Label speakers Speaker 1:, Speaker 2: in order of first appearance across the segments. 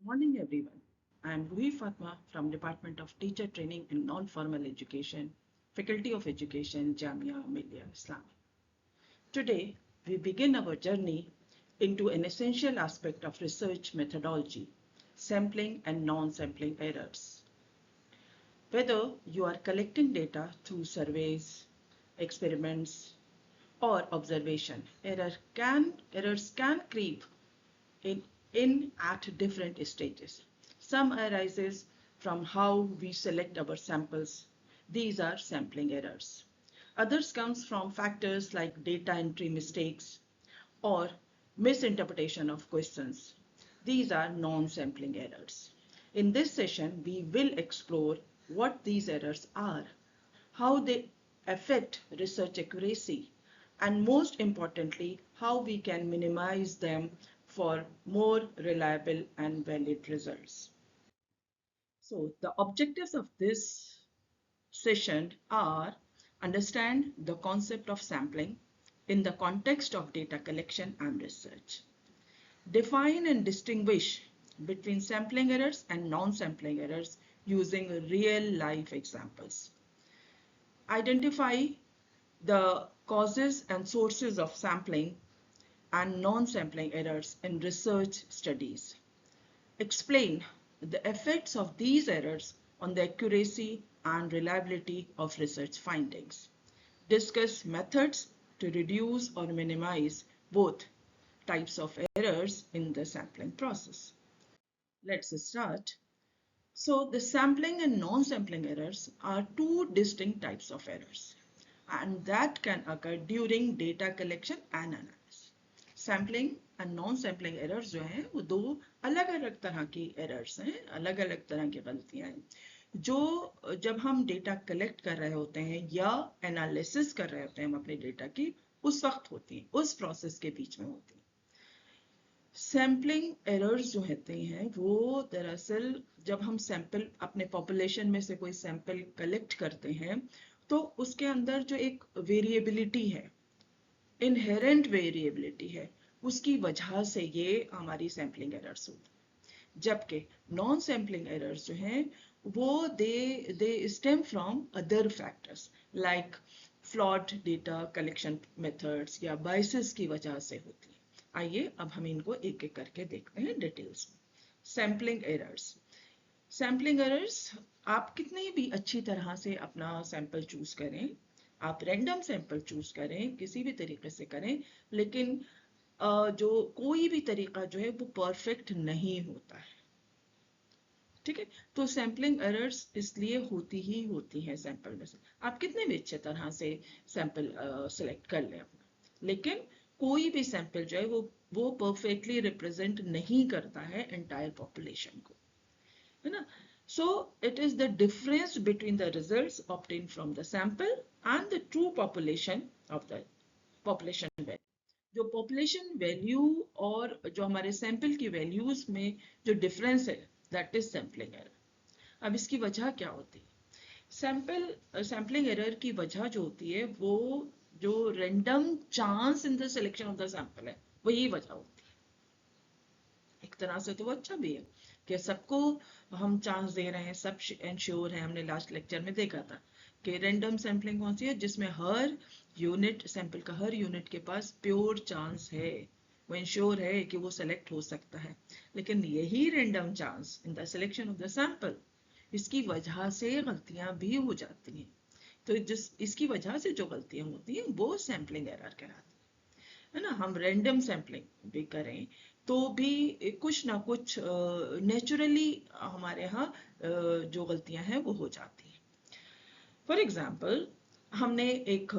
Speaker 1: Morning, everyone. I am Ruhi Fatma from Department of Teacher Training and Non-Formal Education, Faculty of Education, Jamia Millia Islamic. Today, we begin our journey into an essential aspect of research methodology, sampling and non-sampling errors. Whether you are collecting data through surveys, experiments, or observation, errors can creep in, in at different stages. Some arises from how we select our samples. These are sampling errors. Others comes from factors like data entry mistakes or misinterpretation of questions. These are non-sampling errors. In this session, we will explore what these errors are, how they affect research accuracy, and most importantly, how we can minimize them for more reliable and valid results. So the objectives of this session are understand the concept of sampling in the context of data collection and research. Define and distinguish between sampling errors and non-sampling errors using real life examples. Identify the causes and sources of sampling and non-sampling errors in research studies. Explain the effects of these errors on the accuracy and reliability of research findings. Discuss methods to reduce or minimize both types of errors in the sampling process. Let's start. So the sampling and non-sampling errors are two distinct types of errors, and that can occur during data collection and analysis. Sampling and non sampling errors जो हैं वो दो अलग अलग तरह की errors हैं, अलग अलग तरह की गलतियां हैं जो जब हम डेटा कलेक्ट कर रहे होते हैं या एनालिसिस कर रहे होते हैं हम अपने डेटा की उस वक्त होती हैं, उस प्रोसेस के बीच में होती हैं. सैम्पलिंग एरर्स जो होते हैं वो दरअसल जब हम सैंपल अपने पॉपुलेशन में से कोई सैंपल कलेक्ट करते हैं तो उसके अंदर जो एक वेरिएबिलिटी है, इनहेरेंट वेरिएबिलिटी है, उसकी वजह से ये हमारी सैम्पलिंग एरर्स होती. जबकि नॉन सैम्पलिंग एरर्स जो हैं वो they stem from other factors like flawed data collection methods या बायसेस की वजह से होती है. आइए अब हम इनको एक एक करके देखते हैं डिटेल्स में. Sampling errors. सैम्पलिंग एरर्स, आप कितनी भी अच्छी तरह से अपना सैंपल चूज करें, आप रैंडम सैंपल चूज करें, किसी भी तरीके से करें, लेकिन जो कोई भी तरीका जो है वो परफेक्ट नहीं होता है. ठीक है, तो सैम्पलिंग एरर्स इसलिए होती ही होती हैं सैंपल में से. आप कितने भी अच्छे तरह से सैंपल सेलेक्ट कर लें अपना, लेकिन कोई भी सैंपल जो है वो परफेक्टली रिप्रेजेंट नहीं करता है एंटायर पॉपुलेशन को, है ना. So it is the difference between the results obtained from the sample and the true population of the population value. जो population value और जो हमारे sample की values में जो difference है, that is sampling error. अब इसकी वजह क्या होती है? Sampling error की वजह जो होती है वो जो random chance in the selection of the sample है, वही वजह होती है. एक तरह से तो वो अच्छा भी है कि सबको हम चांस दे रहे हैं, सब इंश्योर है. हमने लास्ट लेक्चर में देखा था कि रैंडम सैम्पलिंग कौन सी है जिसमें हर यूनिट सैंपल का हर यूनिट के पास प्योर चांस है, वो इंश्योर है कि वो सेलेक्ट हो सकता है. लेकिन यही random chance in the selection of the sample, इसकी वजह से गलतियां भी हो जाती हैं. तो जिस इसकी वजह से जो गलतियां होती हैं वो सैम्पलिंग एरर कहलाती है ना. हम रैंडम सैम्पलिंग भी करें तो भी कुछ ना कुछ नेचुरली हमारे यहाँ जो गलतियां हैं वो हो जाती हैं. फॉर एग्जांपल हमने एक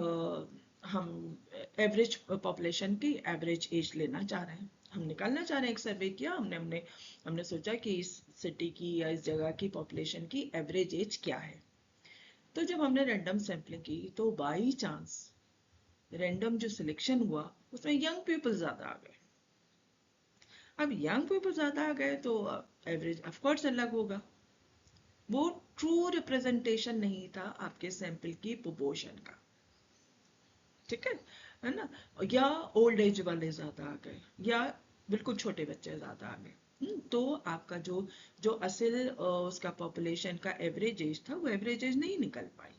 Speaker 1: हम एवरेज पॉपुलेशन की एवरेज एज लेना चाह रहे हैं, हम निकालना चाह रहे हैं. एक सर्वे किया हमने हमने हमने सोचा कि इस सिटी की या इस जगह की पॉपुलेशन की एवरेज एज क्या है. तो जब हमने रैंडम सैम्पलिंग की तो बाई चांस रैंडम जो सिलेक्शन हुआ उसमें यंग पीपल ज्यादा आ गए. अब यंग पीपल ज्यादा आ गए तो एवरेज ऑफ कोर्स अलग होगा. वो ट्रू रिप्रेजेंटेशन नहीं था आपके सैंपल की प्रोपोर्शन का. ठीक है ना. या ओल्ड एज वाले ज्यादा आ गए या बिल्कुल छोटे बच्चे ज्यादा आ गए, तो आपका जो जो असल उसका पॉपुलेशन का एवरेज एज था वो एवरेज एज नहीं निकल पाई,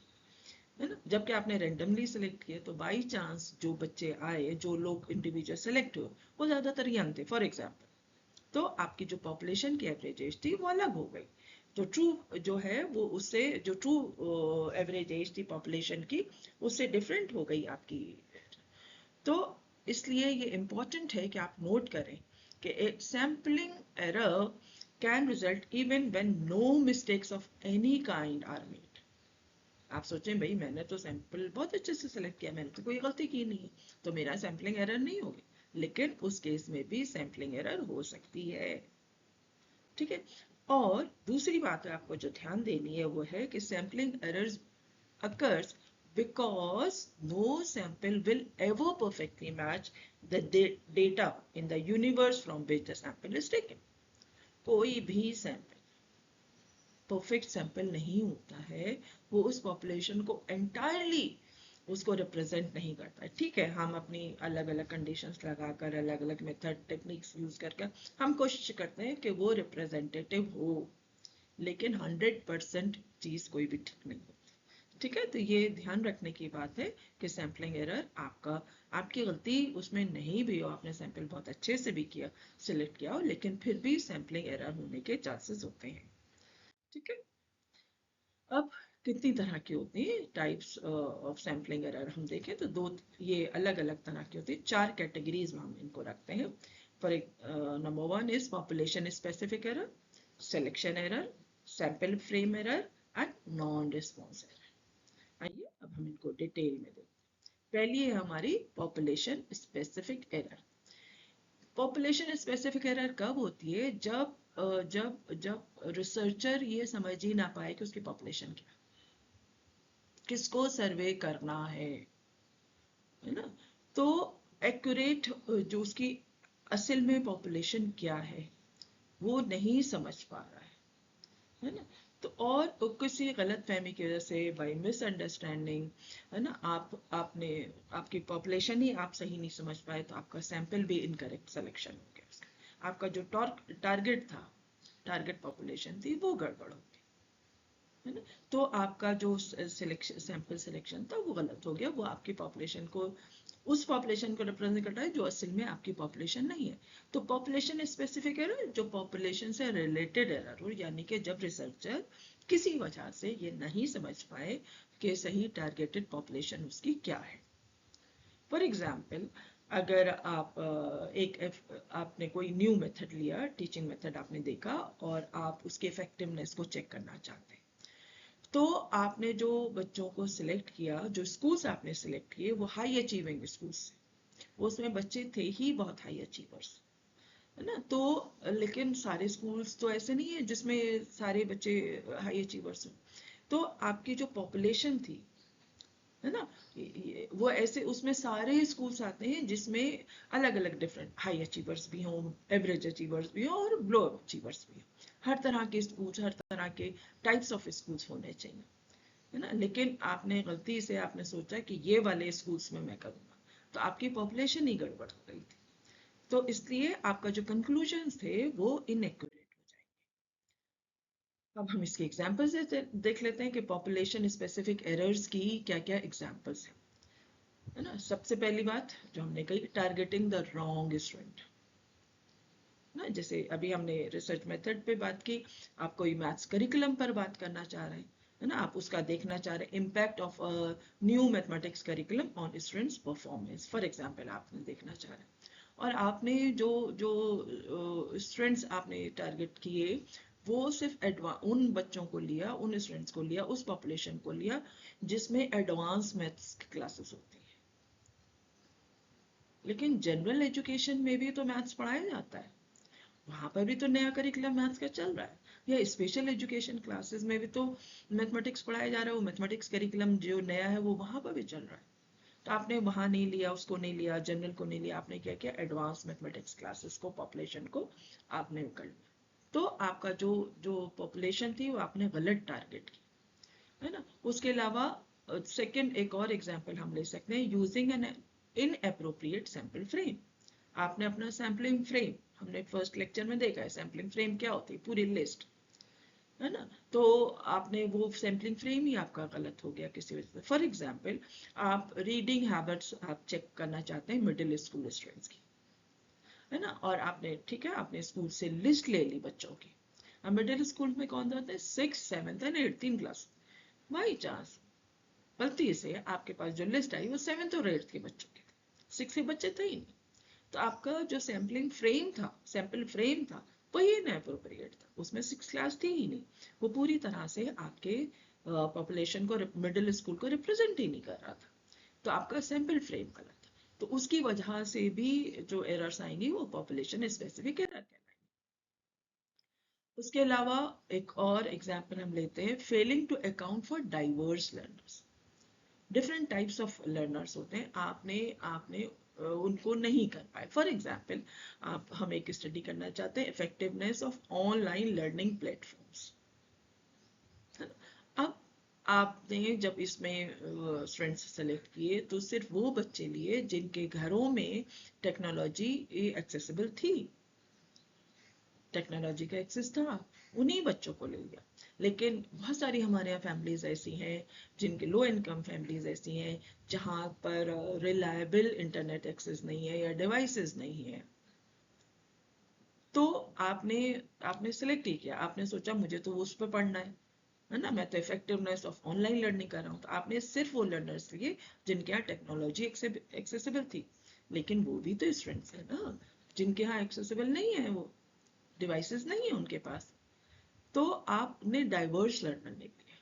Speaker 1: है ना। जबकि आपने रैंडमली सेलेक्ट किया तो बाई चांस जो बच्चे आए, जो लोग इंडिविजुअल सेलेक्ट हुए, वो ज्यादातर यंग थे फॉर एग्जाम्पल, तो आपकी जो पॉपुलेशन की एवरेज एज थी वो अलग हो गई। जो ट्रू जो है वो उससे जो ट्रू एवरेज एज थी पॉपुलेशन की उससे डिफरेंट हो गई आपकी। तो इसलिए ये इम्पोर्टेंट है कि आप नोट करें कि एक sampling error can result even when no mistakes of any kind are made. आप सोचें भाई मैंने तो सैंपल बहुत अच्छे से सिलेक्ट किया, मैंने तो कोई गलती की नहीं है, तो मेरा सैम्पलिंग एरर नहीं होगी, लेकिन उस केस में भी सैम्पलिंग एरर हो सकती है, ठीक है। और दूसरी बात आपको जो ध्यान देनी है वो है कि sampling errors occurs because no sample will ever perfectly match the data in the universe from which the sample is taken। कोई भी सैंपल परफेक्ट सैंपल नहीं होता है, वो उस पॉपुलेशन को एंटायरली उसको रिप्रेजेंट नहीं करता है। ठीक है, हम अपनी अलग अलग कंडीशंस लगाकर अलग अलग मेथड टेक्निक्स यूज करके हम कोशिश करते हैं कि वो रिप्रेजेंटेटिव हो, लेकिन 100% चीज कोई भी ठीक नहीं होती, ठीक है। तो ये ध्यान रखने की बात है कि सैम्पलिंग एरर आपका आपकी गलती उसमें नहीं भी हो, आपने सैंपल बहुत अच्छे से भी किया सिलेक्ट किया हो, लेकिन फिर भी सैम्पलिंग एरर होने के चांसेस होते हैं, ठीक है। अब कितनी तरह की होती है टाइप्स ऑफ सैम्पलिंग एरर हम देखें तो दो, ये अलग अलग तरह की होती है, चार कैटेगरीज में हम इनको रखते हैं। For number one is population specific error, selection error, sample frame error and non response error. आइए अब हम इनको डिटेल में देखते हैं। पहली है हमारी population specific error. Population specific error कब होती है? जब रिसर्चर ये समझ ही ना पाए कि उसकी पॉपुलेशन क्या, किसको सर्वे करना है ना। तो एक्यूरेट जो उसकी असल में पॉपुलेशन क्या है वो नहीं समझ पा रहा है ना। तो और किसी गलत फहमी की वजह से बाय मिसअंडरस्टैंडिंग, है ना, आपने आपकी पॉपुलेशन ही आप सही नहीं समझ पाए तो आपका सैंपल भी इनकरेक्ट सिलेक्शन हो गया, आपका जो टारगेट था, टारगेट पॉपुलेशन थी वो गड़बड़ हो गई, है ना। तो आपका जो सिलेक्शन सैंपल सिलेक्शन था वो गलत हो गया, वो आपकी पॉपुलेशन को, उस पॉपुलेशन को रिप्रेजेंट करता है जो असल में आपकी पॉपुलेशन नहीं है। तो पॉपुलेशन स्पेसिफिक एरर जो पॉपुलेशन से रिलेटेड एरर हो, यानी कि जब रिसर्चर किसी वजह से ये नहीं समझ पाए कि सही टारगेटेड पॉपुलेशन उसकी क्या है। फॉर एग्जाम्पल, अगर आप आपने कोई न्यू मेथड लिया, टीचिंग मेथड आपने देखा और आप उसके इफेक्टिवनेस को चेक करना चाहते हैं, तो आपने जो बच्चों को सिलेक्ट किया, जो स्कूल्स आपने सिलेक्ट किए वो हाई अचीविंग स्कूल्स, उसमें बच्चे थे ही बहुत हाई अचीवर्स, है ना। तो लेकिन सारे स्कूल्स तो ऐसे नहीं है जिसमें सारे बच्चे हाई अचीवर्स हैं। तो आपकी जो पॉपुलेशन थी, है ना, वो ऐसे उसमें सारे स्कूल्स आते हैं जिसमें अलग अलग डिफरेंट हाई अचीवर्स भी हों, एवरेज अचीवर्स भी हों और लो अचीवर्स भी हों। हर तरह के स्कूल्स, हर तरह के टाइप्स ऑफ स्कूल्स होने चाहिए, है ना। लेकिन आपने गलती से आपने सोचा कि ये वाले स्कूल्स में मैं करूंगा, तो आपकी पॉपुलेशन ही गड़बड़ हो गई थी, तो इसलिए आपका जो कंक्लूजन थे वो इनएक्यूरेट हो जाएंगे। अब हम इसके एग्जांपल्स देख लेते हैं कि पॉपुलेशन स्पेसिफिक एरर्स की क्या क्या एग्जांपल्स हैं, है ना। सबसे पहली बात जो हमने कही, टारगेटिंग द रॉन्ग स्टूडेंट ना। जैसे अभी हमने रिसर्च मेथड पे बात की, आप कोई मैथ्स करिकुलम पर बात करना चाह रहे हैं, है ना, आप उसका देखना चाह रहे हैं impact of new mathematics curriculum on students performance, for example आपने देखना चाह रहे हैं, और आपने जो जो स्टूडेंट्स आपने टारगेट किए वो सिर्फ उन बच्चों को लिया, उन स्टूडेंट्स को लिया, उस पॉपुलेशन को लिया जिसमें एडवांस मैथ्स की क्लासेस होती है। लेकिन जनरल एजुकेशन में भी तो मैथ्स पढ़ाया जाता है, वहां पर भी तो नया करिकुलम मैथ्स का चल रहा है, या स्पेशल एजुकेशन क्लासेस में भी तो मैथमेटिक्स पढ़ाया जा रहा है, वो मैथमेटिक्स करिकुलम जो नया है वो वहां पर भी चल रहा है। तो आपने वहां नहीं लिया, उसको नहीं लिया, जनरल को नहीं लिया, आपने क्या किया, एडवांस मैथमेटिक्स क्लासेस को, पॉपुलेशन को आपने कर लिया। तो आपका जो जो पॉपुलेशन थी वो आपने गलत टारगेट की, है ना। उसके अलावा सेकंड एक और एग्जांपल हम ले सकते हैं, using an inappropriate sample frame. आपने अपना सैम्पलिंग फ्रेम हमने फर्स्ट लेक्चर में देखा है सैम्पलिंग फ्रेम क्या होती है, पूरी लिस्ट, है ना। तो आपने वो सैम्पलिंग फ्रेम ही आपका गलत हो गया किसी वजह से। फॉर एग्जाम्पल, आप रीडिंग हैबिट्स आप चेक करना चाहते हैं मिडिल स्कूल स्टूडेंट्स की, है ना, और आपने ठीक है आपने स्कूल से लिस्ट ले ली बच्चों की। अब मिडिल स्कूल में कौन जाते हैं, 6th, 7th and 8th, 3 class. By chance गलती से आपके पास जो लिस्ट आई वो 7th और 8th के बच्चों की थी, 6 के बच्चे थे ही नहीं। तो आपका जो सैम्पलिंग फ्रेम था, सैंपल फ्रेम था, वही इनएप्रोप्रिएट था, उसमें 6 क्लास थी ही नहीं। वो पूरी तरह से आपके पॉपुलेशन को, मिडिल स्कूल को रिप्रेजेंट ही नहीं कर रहा था। तो आपका सैंपल फ्रेम गलत था। तो उसकी वजह से भी जो एरर्स आएंगी वो पॉपुलेशन स्पेसिफिक एरर कहलाएंगी। उसके अलावा एक और एग्जांपल हम लेते हैं, failing to account for diverse learners. Different types of learners होते हैं, आपने आपने उनको नहीं कर पाए। फॉर एग्जाम्पल, आप हम एक स्टडी करना चाहते हैं effectiveness of online learning platforms, है ना। अब आपने जब इसमें स्टूडेंट्स सेलेक्ट किए तो सिर्फ वो बच्चे लिए जिनके घरों में टेक्नोलॉजी एक्सेसिबल थी, टेक्नोलॉजी का एक्सेस था, उन्हीं बच्चों को ले लिया। लेकिन बहुत सारी हमारे यहाँ फैमिलीज ऐसी हैं, जिनके लो इनकम फैमिलीज ऐसी हैं जहाँ पर रिलायबल इंटरनेट एक्सेस नहीं है या डिवाइसेस नहीं है। तो आपने आपने सेलेक्ट ही किया, आपने सोचा मुझे तो उस पर पढ़ना है ना, मैं तो इफेक्टिवनेस ऑफ ऑनलाइन लर्निंग कर रहा हूँ। तो आपने सिर्फ वो लर्नर्स लिए जिनके यहाँ टेक्नोलॉजी एक्सेसिबल थी। लेकिन वो भी तो स्टूडेंट्स है ना जिनके यहाँ एक्सेसिबल नहीं है, वो डिवाइसेस नहीं है उनके पास। तो आपने डाइवर्स लर्नर निकले,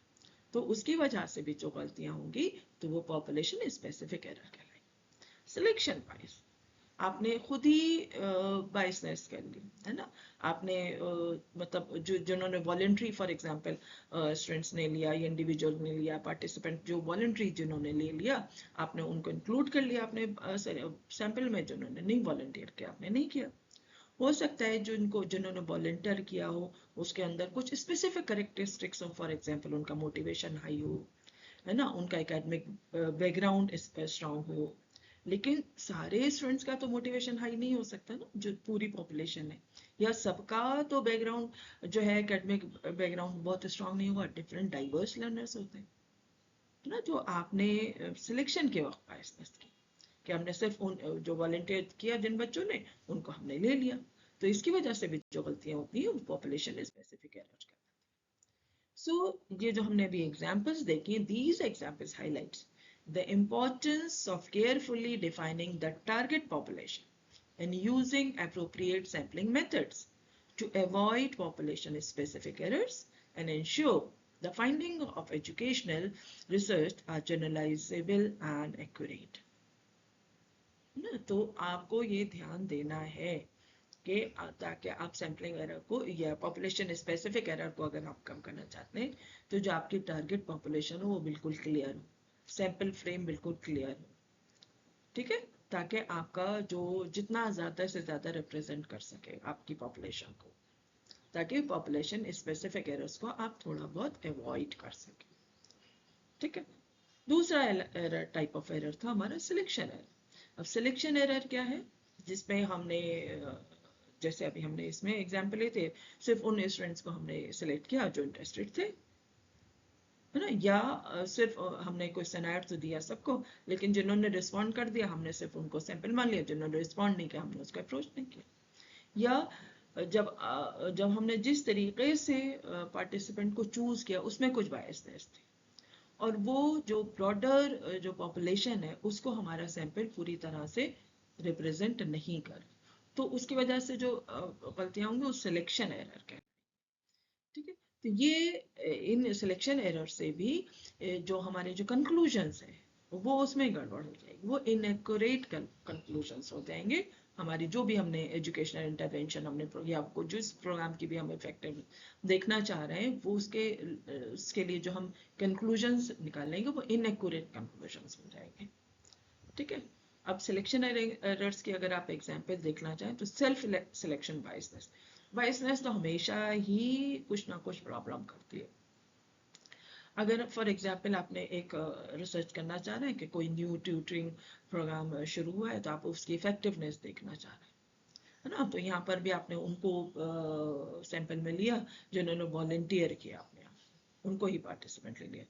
Speaker 1: तो उसकी वजह से भी जो गलतियां होंगी तो वो पॉपुलेशन स्पेसिफिक एरर कहलाएगी। सिलेक्शन बाइस, आपने खुद ही बाइसनेस कर ली, है ना। आपने मतलब जो जिन्होंने वॉलेंट्री, फॉर एग्जांपल स्टूडेंट्स ने लिया या इंडिविजुअल ने लिया, पार्टिसिपेंट जो वॉलेंट्री जिन्होंने ले लिया, आपने उनको इंक्लूड कर लिया अपने सैंपल में, जिन्होंने नहीं वॉलेंटियर किया आपने नहीं किया। हो सकता है जिन्होंने वॉलेंटियर किया हो उसके अंदर कुछ स्पेसिफिक करेक्टरिस्टिक्स हो, फॉर एग्जांपल उनका मोटिवेशन हाई हो, है ना, उनका एकेडमिक बैकग्राउंड स्ट्रांग हो। लेकिन सारे स्टूडेंट्स का तो मोटिवेशन हाई नहीं हो सकता ना, जो पूरी पॉपुलेशन है, या सबका तो बैकग्राउंड जो है एकेडमिक बैकग्राउंड बहुत स्ट्रांग नहीं होगा। डिफरेंट डाइवर्स लर्नर्स होते हैं ना। जो आपने सिलेक्शन के वक्त बायसनेस की कि हमने सिर्फ उन जो वॉलंटियर किया जिन बच्चों ने, उनको हमने ले लिया। तो इसकी वजह से भी जो गलतियां होती हैं वो पॉपुलेशन स्पेसिफिक एरर का। सो ये जो हमने अभी एग्जांपल्स देखी, these examples highlights the importance of carefully defining the target population and using appropriate sampling methods to avoid population specific errors and ensure the finding of educational research are generalizable and accurate, ना। तो आपको ये ध्यान देना है कि ताकि आप सैम्पलिंग एरर को या पॉपुलेशन स्पेसिफिक एरर को अगर आप कम करना चाहते हैं, तो जो आपकी टारगेट पॉपुलेशन हो वो बिल्कुल क्लियर हो, सैंपल फ्रेम बिल्कुल क्लियर हो, ठीक है, ताकि आपका जो जितना ज्यादा से ज्यादा रिप्रेजेंट कर सके आपकी पॉपुलेशन को, ताकि पॉपुलेशन स्पेसिफिक एरर्स को आप थोड़ा बहुत अवॉइड कर सके, ठीक है। दूसरा एरर टाइप ऑफ एरर था हमारा सिलेक्शन एरर। अब सिलेक्शन एरर क्या है, जिसमें हमने जैसे अभी हमने इसमें एग्जाम्पल लिए थे, सिर्फ उन स्टूडेंट्स को हमने सिलेक्ट किया जो इंटरेस्टेड थे, है ना, या सिर्फ हमने क्वेश्चन आयर तो दिया सबको, लेकिन जिन्होंने रिस्पॉन्ड कर दिया हमने सिर्फ उनको सैंपल मान लिया, जिन्होंने रिस्पॉन्ड नहीं किया हमने उसको अप्रोच नहीं किया। या जब हमने जिस तरीके से पार्टिसिपेंट को चूज किया उसमें कुछ बायसनेस थी, और वो जो ब्रॉडर जो पॉपुलेशन है उसको हमारा सैंपल पूरी तरह से रिप्रेजेंट नहीं कर, तो उसकी वजह से जो गलतियां होंगी वो सिलेक्शन एरर का, ठीक है। तो ये इन सिलेक्शन एरर से भी जो हमारे जो कंक्लूजन्स है वो उसमें गड़बड़ हो जाएगी, वो इनएक्यूरेट कंक्लूजन्स हो जाएंगे। हमारी जो भी हमने एजुकेशनल इंटरवेंशन हमने या आपको जिस प्रोग्राम की भी हम इफेक्टिव देखना चाह रहे हैं वो उसके लिए जो हम कंक्लूजन्स निकालेंगे वो इनएक्यूरेट कंक्लूजन्स हो जाएंगे, ठीक है। अब सिलेक्शन एरर्स की अगर आप एग्जांपल देखना चाहें तो सेल्फ सिलेक्शन बायसनेस, बायसनेस तो हमेशा ही कुछ ना कुछ प्रॉब्लम करती है। अगर फॉर एग्जांपल आपने एक रिसर्च करना चाह रहे हैं कि कोई न्यू ट्यूटरिंग प्रोग्राम शुरू हुआ है, तो आप उसकी इफेक्टिवनेस देखना चाह रहे हैं, है ना। तो यहाँ पर भी आपने उनको सैंपल में लिया जिन्होंने वॉलेंटियर किया, आपने उनको ही पार्टिसिपेंट ले लिया।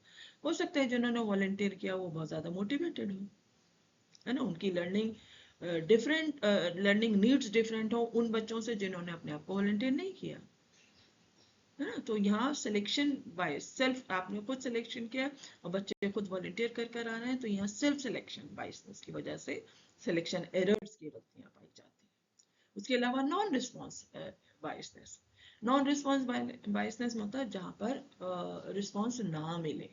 Speaker 1: हो सकता है जिन्होंने वॉलेंटियर किया वो बहुत ज़्यादा मोटिवेटेड हो, है ना, उनकी लर्निंग नीड्स डिफरेंट हो उन बच्चों से जिन्होंने अपने आप को वॉलेंटियर नहीं किया, है ना। तो यहाँ सिलेक्शन बाय सेल्फ, आपने खुद सिलेक्शन किया और बच्चे खुद वॉलंटियर कर कर आ रहे हैं, तो यहाँ सेल्फ सिलेक्शन बायसनेस की वजह से सिलेक्शन एरर्स की गलतियां पाई जाती हैं। उसके अलावा non response biasness, non response biasness मतलब जहाँ पर रिस्पॉन्स ना मिले।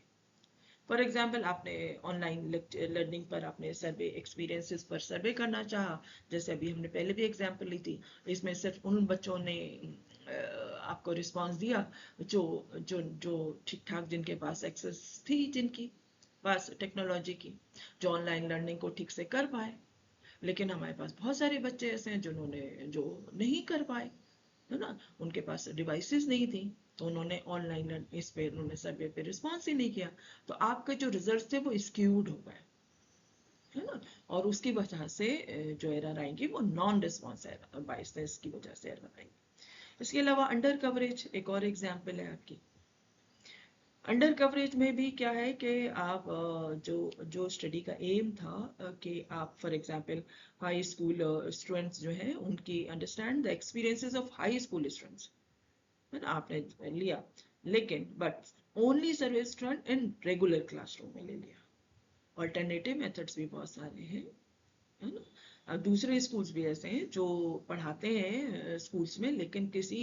Speaker 1: फॉर एग्जाम्पल आपने ऑनलाइन लर्निंग पर आपने सर्वे एक्सपीरियंसेस पर सर्वे करना चाहा, जैसे अभी हमने पहले भी एग्जाम्पल ली थी, इसमें सिर्फ उन बच्चों ने आपको रिस्पांस दिया जो जो जो ठीक ठाक, जिनके पास एक्सेस थी, जिनकी पास टेक्नोलॉजी की, जो ऑनलाइन लर्निंग को ठीक से कर पाए। लेकिन हमारे पास बहुत सारे बच्चे ऐसे हैं जिन्होंने जो नहीं कर पाए, है ना, उनके पास डिवाइसेस नहीं थी, तो उन्होंने ऑनलाइन इस पे उन्होंने सर्वे पे रिस्पॉन्स ही नहीं किया, तो आपके जो रिजल्ट थे वो स्क्यूड हो गए, है ना। और उसकी वजह से जो एरर आएंगी वो नॉन रिस्पॉन्स बायसनेस की वजह से एरर आएंगी। इसके अलावा अंडर कवरेज एक और एग्जाम्पल है आपकी। अंडर कवरेज में भी क्या है कि आप जो जो स्टडी का एम था कि आप for example high school students जो हैं उनकी understand the experiences of high school students, है ना, आपने लिया, लेकिन but only service student in regular classroom में ले लिया। ऑल्टरनेटिव मेथड्स भी बहुत सारे हैं, है ना। अब दूसरे स्कूल्स भी ऐसे हैं जो पढ़ाते हैं स्कूल्स में, लेकिन किसी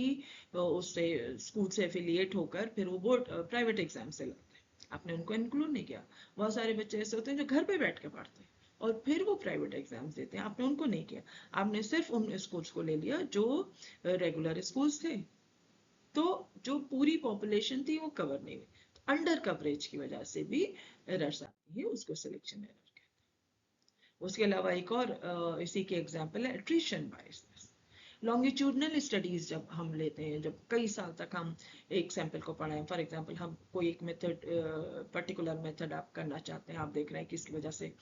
Speaker 1: उससे स्कूल से एफिलिएट होकर फिर वो बोर्ड प्राइवेट एग्जाम से लगते हैं, आपने उनको इंक्लूड नहीं किया। बहुत सारे बच्चे ऐसे होते हैं जो घर पे बैठ के पढ़ते हैं और फिर वो प्राइवेट एग्जाम्स देते हैं, आपने उनको नहीं किया। आपने सिर्फ उन स्कूल्स को ले लिया जो रेगुलर स्कूल्स थे, तो जो पूरी पॉपुलेशन थी वो कवर नहीं हुई। तो अंडर कवरेज की वजह से भी एरर्स आती है, उसको सिलेक्शन एरर। उसके अलावा एक और इसी के एग्जाम्पल है एट्रिशन बायसनेस। लॉन्गिट्यूडनल स्टडीज जब हम लेते हैं, जब कई साल तक हम एक सैंपल को पढ़ाएं, फॉर एग्जांपल हम कोई एक मेथड पर्टिकुलर मेथड आप करना चाहते हैं, आप देख रहे हैं कि इसकी वजह से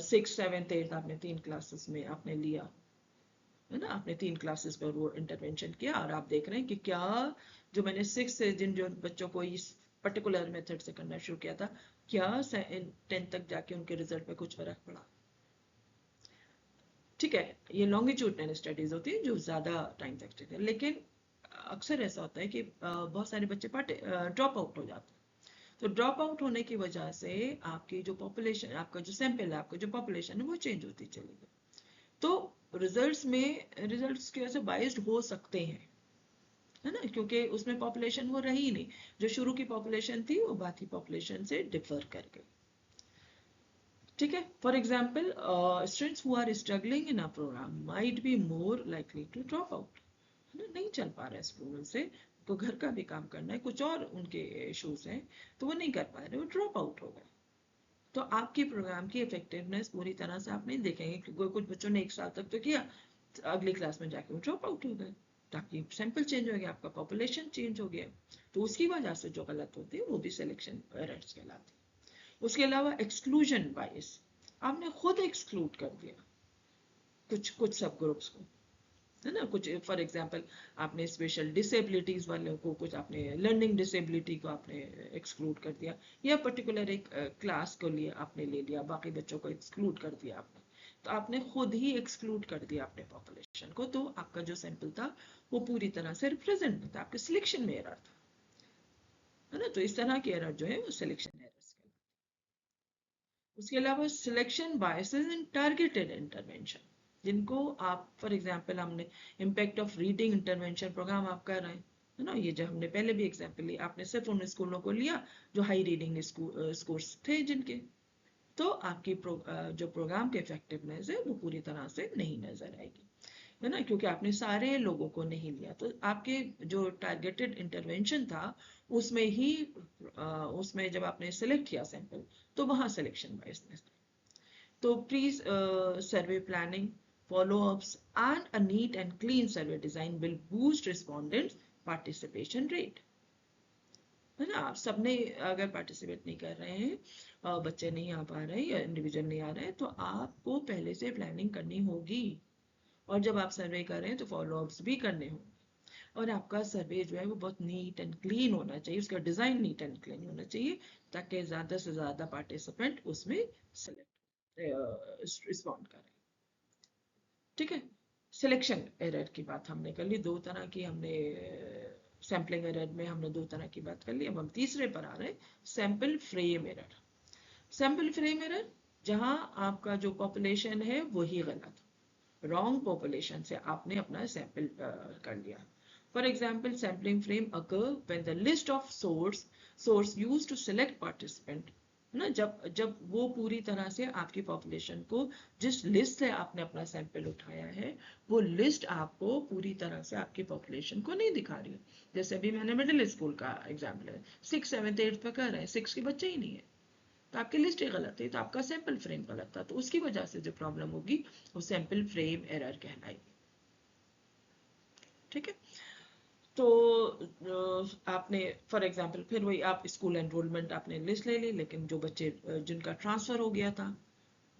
Speaker 1: 6th 7th 8th आपने 3 क्लासेस में आपने लिया, है ना, आपने 3 क्लासेस पर वो इंटरवेंशन किया और आप देख रहे हैं कि क्या जो मैंने 6 से जो बच्चों को इस पर्टिकुलर मेथड से करना शुरू किया था, क्या 10th तक जाके उनके रिजल्ट पे कुछ फर्क पड़ा। ठीक है, ये लॉन्गिट्यूडनल स्टडीज होती है जो ज्यादा टाइम तक चलती है, लेकिन अक्सर ऐसा होता है कि बहुत सारे बच्चे ड्रॉप आउट हो जाते हैं। तो ड्रॉप आउट होने की वजह से आपकी जो पॉपुलेशन, आपका जो सैंपल है, आपका जो पॉपुलेशन है वो चेंज होती चली गई। तो रिजल्ट्स की वजह से बाइस्ड हो सकते हैं, है ना, क्योंकि उसमें पॉपुलेशन वो रही नहीं, जो शुरू की पॉपुलेशन थी वो बाकी पॉपुलेशन से डिफर कर गई। ठीक है, for example students who are struggling in a program might be more likely to drop out, है ना, नहीं चल पा रहा है स्कूल से, तो घर का भी काम करना है, कुछ और उनके इश्यूज हैं, तो वो नहीं कर पा रहे, वो ड्रॉप आउट हो गए। तो आपके प्रोग्राम की इफेक्टिवनेस पूरी तरह से आप नहीं देखेंगे, क्योंकि कुछ बच्चों ने 1 साल तक तो किया, तो अगली क्लास में जाके वो ड्रॉप आउट हो गए, ताकि सैंपल चेंज हो गया, आपका पॉपुलेशन चेंज हो गया, तो उसकी वजह से जो गलत होती है वो भी सिलेक्शन एरर्स कहलाती है। उसके अलावा एक्सक्लूजन बायस, आपने खुद एक्सक्लूड कर दिया कुछ कुछ सब ग्रुप्स को, है ना, कुछ फॉर एग्जांपल आपने स्पेशल डिसेबिलिटीज वालों को, कुछ आपने लर्निंग डिसेबिलिटी को आपने एक्सक्लूड कर दिया, या पर्टिकुलर एक क्लास को लिए आपने ले लिया, बाकी बच्चों को एक्सक्लूड कर दिया आपने, तो आपने खुद ही एक्सक्लूड कर दिया अपने पॉपुलेशन को, तो आपका जो सैंपल था वो पूरी तरह से रिप्रेजेंट नहीं था, आपके सिलेक्शन में एरर था, है ना। तो इस तरह के एरर जो है वो सिलेक्शन एरर्स के। उसके अलावा selection biases in targeted intervention, जिनको आप फॉर एग्जांपल हमने impact of reading intervention program आप कर रहे हैं, है ना, ये जो हमने पहले भी एग्जांपल ली, आपने सिर्फ उन स्कूलों को लिया जो हाई रीडिंग स्कोर्स थे जिनके, तो आपकी जो प्रोग्राम की इफेक्टिवनेस है वो पूरी तरह से नहीं नजर आएगी, है ना, क्योंकि आपने सारे लोगों को नहीं लिया, तो आपके जो टारगेटेड इंटरवेंशन था उसमें ही उसमें जब आपने सेलेक्ट किया सैंपल, तो वहां सिलेक्शन बायसनेस। तो please survey planning, follow-ups and a neat and clean survey design will boost respondents participation rate, है ना। आप सबने अगर पार्टिसिपेट नहीं कर रहे हैं, बच्चे नहीं आ पा रहे हैं या इंडिविजुअल नहीं आ रहे हैं, तो आपको पहले से प्लानिंग करनी होगी, और जब आप सर्वे कर रहे हैं तो फॉलोअप्स भी करने होंगे। और आपका सर्वे जो है वो बहुत नीट एंड क्लीन होना चाहिए, उसका डिजाइन नीट एंड क्लीन होना चाहिए, ताकि ज्यादा से ज्यादा पार्टिसिपेंट उसमें सेलेक्ट रिस्पॉन्ड करें। ठीक है। सिलेक्शन एरर की बात हमने कर ली, दो तरह की हमने सैम्पलिंग एरर में हमने दो तरह की बात कर ली। अब हम तीसरे पर आ रहे हैं, sample frame error. Sample frame error, जहां आपका जो पॉपुलेशन है वही गलत, रॉन्ग पॉपुलेशन से आपने अपना सैंपल कर लिया। For example, sampling frame occur when the list of source used to select participant, ना, जब जब वो पूरी तरह से आपकी पॉपुलेशन को, जिस लिस्ट से आपने अपना सैंपल उठाया है, वो लिस्ट आपको पूरी तरह से आपकी पॉपुलेशन को नहीं दिखा रही है। जैसे अभी मैंने मिडिल स्कूल का एग्जाम्पल है, 6th 7th 8th पे कर रहे हैं, 6 के बच्चे ही नहीं है, तो आपकी लिस्ट ही गलत है, तो आपका सैंपल फ्रेम गलत था, तो उसकी वजह से जो प्रॉब्लम होगी वो सैंपल फ्रेम एरर कहलाएगी। ठीक है। तो आपने फॉर एग्जांपल फिर वही, आप स्कूल एनरोलमेंट आपने लिस्ट ले ली, लेकिन जो बच्चे जिनका ट्रांसफर हो गया था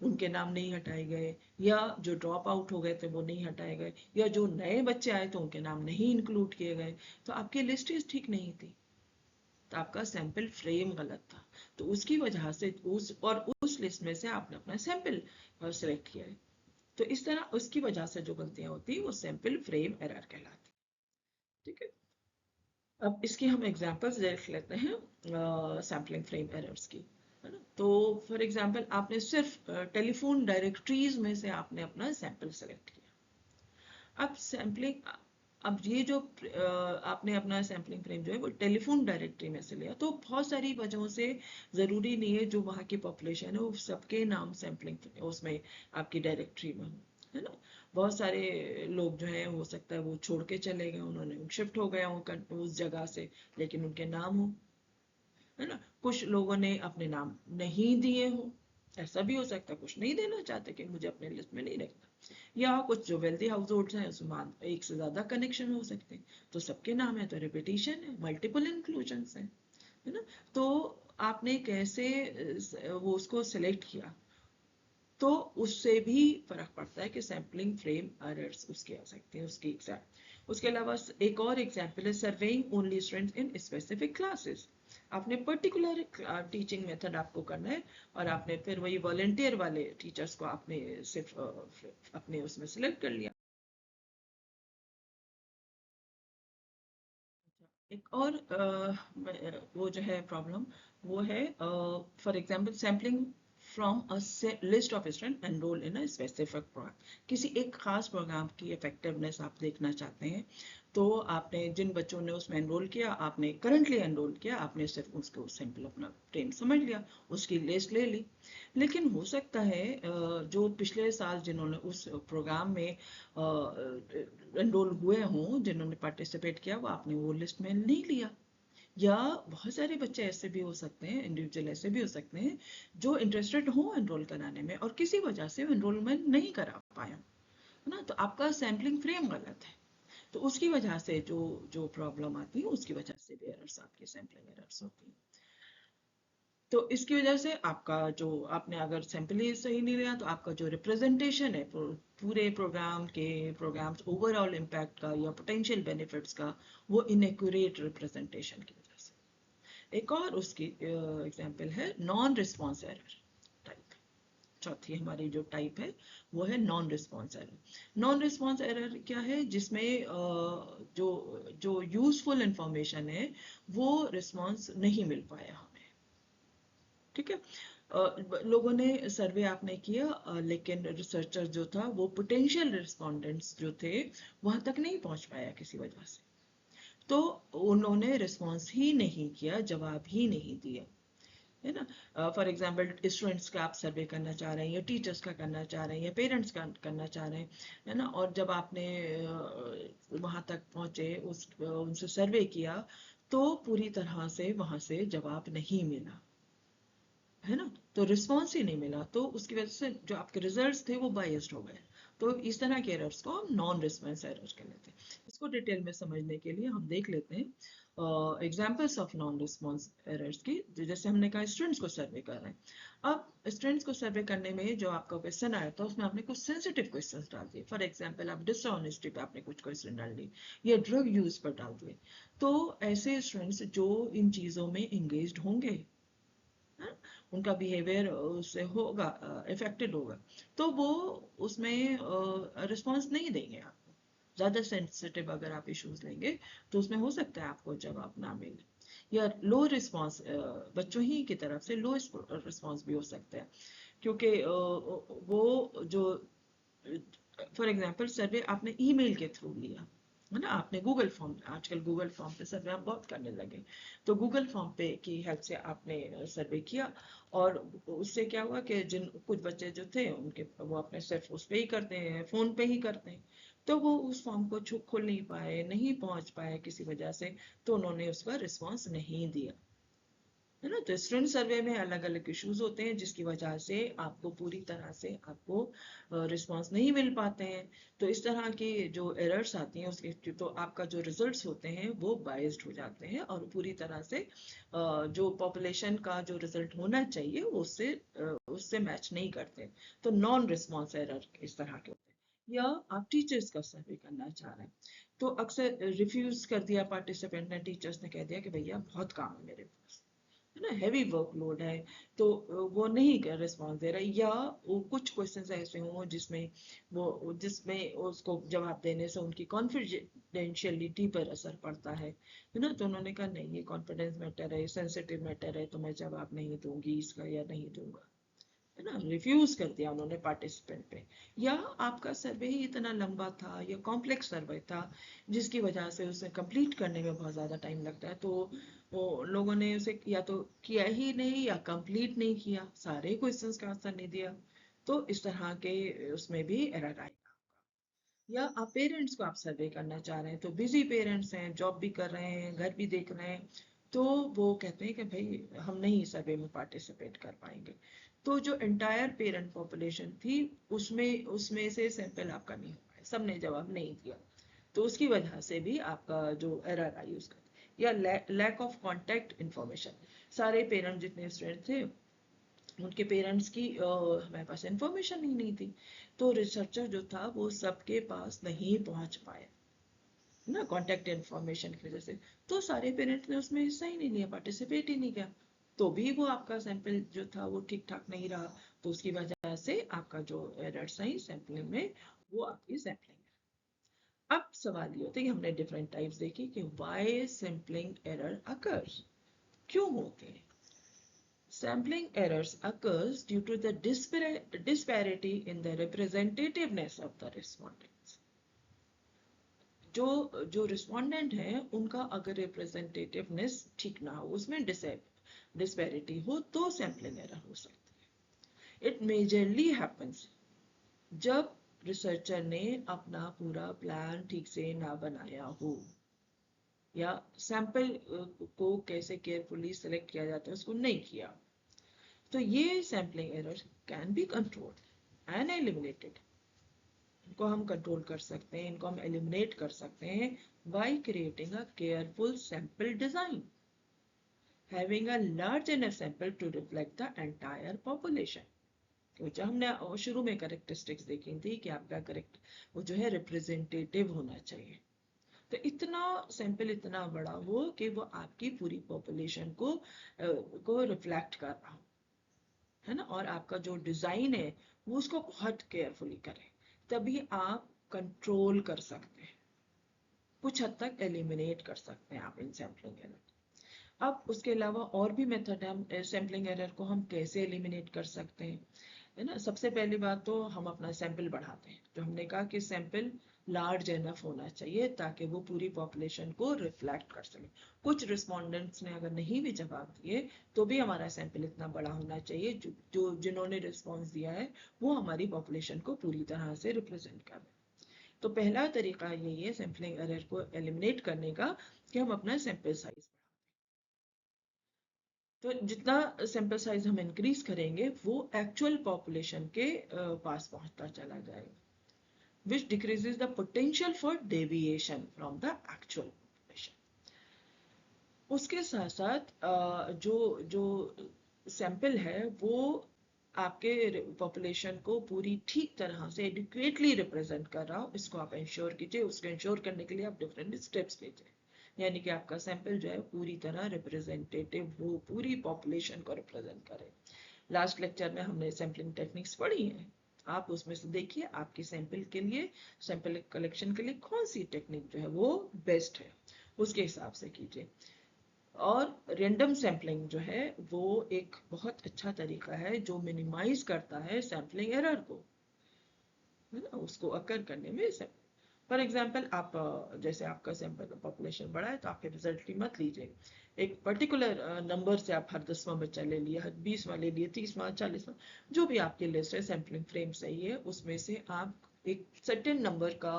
Speaker 1: उनके नाम नहीं हटाए गए, या जो ड्रॉप आउट हो गए थे वो नहीं हटाए गए, या जो नए बच्चे आए तो उनके नाम नहीं इंक्लूड किए गए, तो आपकी लिस्ट ही ठीक नहीं थी, तो आपका सैंपल फ्रेम गलत था। तो उसकी वजह से उस लिस्ट में से आपने अपना सैंपल सेलेक्ट किया है। तो इस तरह उसकी वजह से जो गलतियां होती है वो सैंपल फ्रेम एरर कहलाती है। ठीक है। अब इसकी हम एग्जांपल्स देख लेते हैं सैम्पलिंग फ्रेम एरर्स की, है ना। तो फॉर एग्जांपल, आपने सिर्फ टेलीफोन डायरेक्टरीज में से आपने अपना सैंपल सेलेक्ट किया। अब सैम्पलिंग, अब ये जो आपने अपना सैम्पलिंग फ्रेम जो है वो टेलीफोन डायरेक्टरी में से लिया, तो बहुत सारी वजहों से जरूरी नहीं है जो वहाँ की पॉपुलेशन है वो सबके नाम सैम्पलिंग उसमें आपकी डायरेक्टरी में हो, है ना। बहुत सारे लोग जो हैं, हो सकता है वो छोड़ के चले गए, उन्होंने शिफ्ट हो गया हो उस जगह से, लेकिन उनके नाम हो, है ना। कुछ लोगों ने अपने नाम नहीं दिए हो, ऐसा भी हो सकता है, कुछ नहीं देना चाहते कि मुझे अपने लिस्ट में नहीं रखना, या कुछ जो वेल्दी हाउस होल्ड्स हैं उसमें एक से ज्यादा कनेक्शन हो सकते हैं, तो सबके नाम है तो रिपीटिशन है, मल्टीपल इंक्लूजन है ना। तो आपने कैसे वो उसको सिलेक्ट किया, तो उससे भी फर्क पड़ता है कि सैम्पलिंग फ्रेम एरर्स उसके आ सकते हैं उसकी एग्जाम। उसके अलावा एक और एग्जांपल है surveying only students in specific classes. आपने पर्टिकुलर टीचिंग मेथड आपको करना है, और आपने फिर वही वॉलंटियर वाले टीचर्स को आपने सिर्फ अपने उसमें सिलेक्ट कर लिया। एक और वो जो है प्रॉब्लम, वो है for example sampling from a list of student enrol in a specific programme. किसी एक खास प्रोग्राम की इफेक्टिवनेस आप देखना चाहते हैं, तो आपने जिन बच्चों ने उसमें एनरोल किया, आपने करंटली एनरोल किया, आपने सिर्फ उसको सैंपल अपना फ्रेम समझ लिया, उसकी लिस्ट ले ली। लेकिन हो सकता है जो पिछले साल जिन्होंने उस प्रोग्राम में एनरोल हुए हों, जिन्होंने पार्टिसिपेट किया, वो आपने वो लिस्ट में नहीं लिया। या बहुत सारे बच्चे ऐसे भी हो सकते हैं, इंडिविजुअल ऐसे भी हो सकते हैं जो इंटरेस्टेड हो एनरोल कराने में, और किसी वजह से एनरोलमेंट नहीं करा पाया, है ना। तो आपका सैम्पलिंग फ्रेम गलत है, तो उसकी वजह से जो जो प्रॉब्लम आती है उसकी वजह से भी एरर्स, आपकी सैम्पलिंग एरर्स होती हैं। तो इसकी वजह से आपका जो, आपने अगर सैंपल ही सही नहीं लिया, तो आपका जो रिप्रेजेंटेशन है पूरे प्रोग्राम के, प्रोग्राम्स ओवरऑल इम्पैक्ट का या पोटेंशियल बेनिफिट्स का, वो इनएक्यूरेट रिप्रेजेंटेशन की वजह से। एक और उसकी एग्जांपल है नॉन रिस्पॉन्स एरर टाइप। चौथी हमारी जो टाइप है वो है non response error. Non response error क्या है, जिसमें जो जो यूजफुल इंफॉर्मेशन है वो रिस्पॉन्स नहीं मिल पाया हमें। ठीक है। लोगों ने सर्वे आपने किया, लेकिन रिसर्चर जो था वो पोटेंशियल रिस्पोंडेंट्स जो थे वहां तक नहीं पहुंच पाया किसी वजह से, तो उन्होंने रिस्पॉन्स ही नहीं किया, जवाब ही नहीं दिया, है ना। फॉर एग्जाम्पल, स्टूडेंट्स का आप सर्वे करना चाह रहे हैं, या टीचर्स का करना चाह रहे हैं, या पेरेंट्स का करना चाह रहे हैं, है ना, और जब आपने वहां तक पहुंचे, उनसे सर्वे किया, तो पूरी तरह से वहां से जवाब नहीं मिला, है ना। तो रिस्पॉन्स ही नहीं मिला, तो उसकी वजह से जो आपके रिजल्ट्स थे वो बायस्ड हो गए, तो इस तरह के एरर्स को हम नॉन रिस्पॉन्स एरर कहते हैं। इसको डिटेल में समझने के लिए हम देख लेते हैं examples of non response errors की। जैसे हमने कहा स्टूडेंट्स को सर्वे कर रहे हैं। अब स्टूडेंट्स को सर्वे करने में जो आपका क्वेश्चन आया था उसमें आपने कुछ सेंसिटिव क्वेश्चन डाल दिए। फॉर एग्जाम्पल आप डिसऑनेस्टी पे आपने कुछ क्वेश्चन डाल दिए या ड्रग यूज पर डाल दिए। तो ऐसे स्टूडेंट्स जो इन चीजों में एंगेज्ड होंगे, हाँ, उनका बिहेवियर उससे होगा, इफेक्टेड होगा, तो वो उसमें रिस्पॉन्स नहीं देंगे आपको। ज्यादा सेंसिटिव अगर आप इश्यूज लेंगे तो उसमें हो सकता है आपको जवाब ना मिले, या लो रिस्पॉन्स बच्चों ही की तरफ से लो रिस्पॉन्स भी हो सकता है। क्योंकि वो जो फॉर एग्जांपल सर्वे आपने ईमेल के थ्रू लिया है ना, आपने गूगल फॉर्म, आजकल गूगल फॉर्म पे सर्वे आप बहुत करने लगे, तो गूगल फॉर्म पे की हेल्प से आपने सर्वे किया, और उससे क्या हुआ कि जिन कुछ बच्चे जो थे उनके वो अपने सिर्फ उस पे ही करते हैं, फोन पे ही करते हैं, तो वो उस फॉर्म को खोल नहीं पाए, नहीं पहुंच पाए किसी वजह से, तो उन्होंने उसका रिस्पॉन्स नहीं दिया, है ना। तो स्टूडेंट सर्वे में अलग अलग इश्यूज होते हैं जिसकी वजह से आपको पूरी तरह से आपको रिस्पांस नहीं मिल पाते हैं। तो इस तरह की जो एरर्स आती हैं उसके तो आपका जो रिजल्ट्स होते हैं वो बायस्ड हो जाते हैं, और पूरी तरह से जो पॉपुलेशन का जो रिजल्ट होना चाहिए वो उससे मैच नहीं करते। तो नॉन रिस्पॉन्स एरर इस तरह के होते हैं। या आप टीचर्स का सर्वे करना चाह रहे हैं, तो अक्सर रिफ्यूज कर दिया पार्टिसिपेंट ने, टीचर्स ने कह दिया कि भैया बहुत काम है मेरे पास, है ना, हैवी वर्कलोड है, तो वो नहीं कर रिस्पॉन्स दे रहा, या वो कुछ क्वेश्चंस ऐसे हों जिसमें उसको जवाब देने से उनकी कॉन्फिडेंशियलिटी पर असर पड़ता है ना। तो उन्होंने कहा नहीं, ये कॉन्फिडेंस मैटर है, सेंसिटिव मैटर है, तो मैं जवाब नहीं दूंगी इसका या नहीं दूंगा, है ना, रिफ्यूज कर दिया उन्होंने पार्टिसिपेंट पे। या आपका सर्वे ही इतना लंबा था या कॉम्प्लेक्स सर्वे था जिसकी वजह से उसे कंप्लीट करने में बहुत ज़्यादा टाइम लगता है, तो वो लोगों ने उसे या तो किया ही नहीं या कंप्लीट नहीं किया, सारे क्वेश्चंस का आंसर नहीं दिया, तो इस तरह के उसमें भी एरर आएगा। या आप पेरेंट्स को आप सर्वे करना चाह रहे हैं, तो बिजी पेरेंट्स हैं, जॉब भी कर रहे हैं, घर भी देख रहे हैं, तो वो कहते हैं कि भाई हम नहीं सर्वे में पार्टिसिपेट कर पाएंगे। तो जो एंटायर पेरेंट पॉपुलेशन थी उसमें उसमें से सैंपल आपका नहीं हो पाया, सबने जवाब नहीं दिया, तो उसकी वजह से भी आपका जो एरर आई उसका। या लैक ऑफ कॉन्टेक्ट इंफॉर्मेशन, सारे पेरेंट जितने स्टूडेंट थे उनके पेरेंट्स की हमारे पास इंफॉर्मेशन ही नहीं थी, तो रिसर्चर जो था वो सबके पास नहीं पहुंच पाया ना कांटेक्ट इंफॉर्मेशन की वजह से, तो सारे पेरेंट्स ने उसमें हिस्सा ही नहीं लिया, पार्टिसिपेट ही नहीं किया, तो भी वो आपका सैंपल जो था वो ठीक ठाक नहीं रहा, तो उसकी वजह से आपका जो एरर्स आई सैंपलिंग में वो आपकी सैंपलिंग। अब सवाल ये होता है कि हमने डिफरेंट टाइप्स देखी कि व्हाई सैंपलिंग एरर अकर्स, क्यों होते हैं। Sampling errors occurs due to the disparity in the representativeness of the respondents. जो जो रिस्पोंडेंट हैं उनका अगर रिप्रेजेंटेटिवनेस ठीक ना हो, उसमें डिस्पैरिटी हो, तो सैम्पलिंग एरर हो सकती है। इट मेजरली हैपन्स जब रिसर्चर ने अपना पूरा प्लान ठीक से ना बनाया हो, या सैंपल को कैसे केयरफुली सेलेक्ट किया जाता है उसको नहीं किया, तो ये sampling error can be controlled and eliminated. इनको हम कंट्रोल कर सकते हैं, इनको हम एलिमिनेट कर सकते हैं by creating a careful sample design having a large enough sample to reflect the entire population. जो हमने शुरू में करेक्टरिस्टिक्स देखी थी कि आपका करेक्ट वो जो है रिप्रेजेंटेटिव होना चाहिए, तो इतना सैंपल इतना बड़ा हो कि वो आपकी पूरी पॉपुलेशन को रिफ्लेक्ट कर रहा हो, है ना, और आपका जो डिजाइन है वो उसको बहुत केयरफुली करें, तभी आप कंट्रोल कर सकते हैं, कुछ हद तक एलिमिनेट कर सकते हैं आप इन सैम्पलिंग एरर। अब उसके अलावा और भी मेथड है, हम सैम्पलिंग एरर को हम कैसे एलिमिनेट कर सकते हैं, है ना। सबसे पहली बात तो हम अपना सैंपल बढ़ाते हैं, जो हमने कहा कि सैंपल लार्ज एनफ होना चाहिए ताकि वो पूरी पॉपुलेशन को रिफ्लेक्ट कर सके। कुछ रिस्पोंडेंट्स ने अगर नहीं भी जवाब दिए तो भी हमारा सैंपल इतना बड़ा होना चाहिए जो जिन्होंने रिस्पॉन्स दिया है वो हमारी पॉपुलेशन को पूरी तरह से रिप्रेजेंट कर। तो पहला तरीका यही है सैंपलिंग एरर को एलिमिनेट करने का कि हम अपना सैंपल साइज, तो जितना सैंपल साइज हम इंक्रीज करेंगे वो एक्चुअल पॉपुलेशन के पास पहुंचता चला जाएगा। which decreases the potential for deviation from the actual population. उसके साथ साथ जो जो सैंपल है वो आपके पॉपुलेशन को पूरी ठीक तरह से एडिक्वेटली रिप्रेजेंट कर रहा हो, इसको आप इंश्योर कीजिए। उसको इंश्योर करने के लिए आप डिफरेंट स्टेप्स लीजिए, यानी कि आपका सैंपल जो है पूरी तरह रिप्रेजेंटेटिव हो, पूरी पॉपुलेशन को रिप्रेजेंट करे। लास्ट लेक्चर में हमने सैम्पलिंग टेक्निक्स पढ़ी हैं, आप उसमें से देखिए आपकी सैंपल के लिए, सैंपल कलेक्शन के लिए कौन सी टेक्निक जो है वो बेस्ट है, उसके हिसाब से कीजिए। और रेंडम सैम्पलिंग जो है वो एक बहुत अच्छा तरीका है जो मिनिमाइज करता है सैम्पलिंग एरर को, है ना, उसको अकर करने में। फॉर एग्जाम्पल आप जैसे आपका सैंपल पॉपुलेशन बड़ा है तो आपके रिजल्ट की मत लीजिए एक पर्टिकुलर नंबर से, आप हर 10वां बच्चा ले लिया, हर 20वां ले लिया, 30वां 40वां, जो भी आपकी लिस्ट है सैम्पलिंग फ्रेम सही है, उसमें से आप एक सर्टेन नंबर का